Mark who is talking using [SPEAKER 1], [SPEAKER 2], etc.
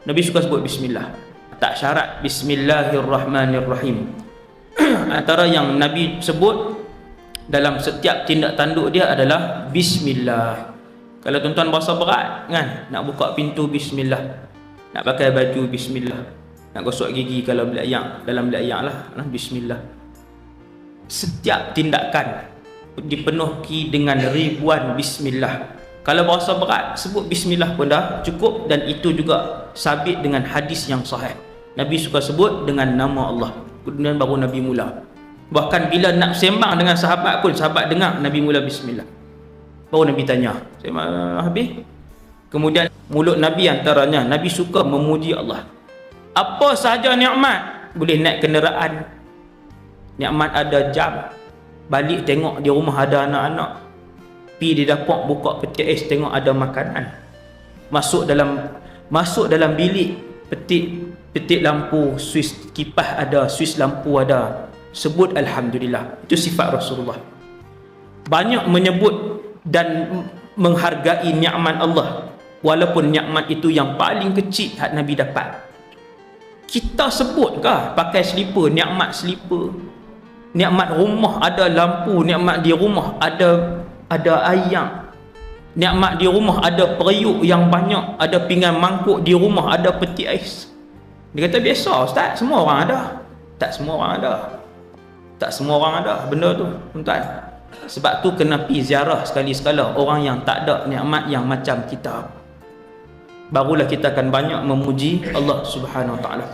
[SPEAKER 1] Nabi suka sebut bismillah. Tak syarat bismillahirrahmanirrahim. Antara yang Nabi sebut dalam setiap tindak tanduk dia adalah bismillah. Kalau tuan-tuan berasa berat kan, nak buka pintu bismillah, nak pakai baju bismillah, nak gosok gigi kalau belayak, dalam belayak lah bismillah. Setiap tindakan dipenuhi dengan ribuan bismillah. Kalau berasa berat, sebut bismillah pun dah cukup, dan itu juga sabit dengan hadis yang sahih. Nabi suka sebut dengan nama Allah, kemudian baru Nabi mula. Bahkan bila nak sembang dengan sahabat pun, sahabat dengar Nabi mula bismillah, baru Nabi tanya, sembang habis. Kemudian mulut Nabi antaranya, Nabi suka memuji Allah. Apa sahaja nikmat, boleh naik kenderaan, nikmat ada jam, balik tengok di rumah ada anak-anak, pi di dapur buka peti ais tengok ada makanan, masuk dalam bilik, petik lampu, suis kipas ada, suis lampu ada, sebut alhamdulillah. Itu sifat Rasulullah. Banyak menyebut dan menghargai nikmat Allah, walaupun nikmat itu yang paling kecil hak Nabi dapat. Kita sebutkah pakai selipar, nikmat selipar, nikmat rumah ada lampu, nikmat di rumah ada ayam, nikmat di rumah ada periuk yang banyak, ada pinggan mangkuk di rumah, ada peti ais. Dia kata biasa ustaz, semua orang ada. Tak semua orang ada. Tak semua orang ada benda tu, tuan-tuan. Sebab tu kena pi ziarah sekali-sekala orang yang tak ada nikmat yang macam kita. Barulah kita akan banyak memuji Allah Subhanahu Wa Taala.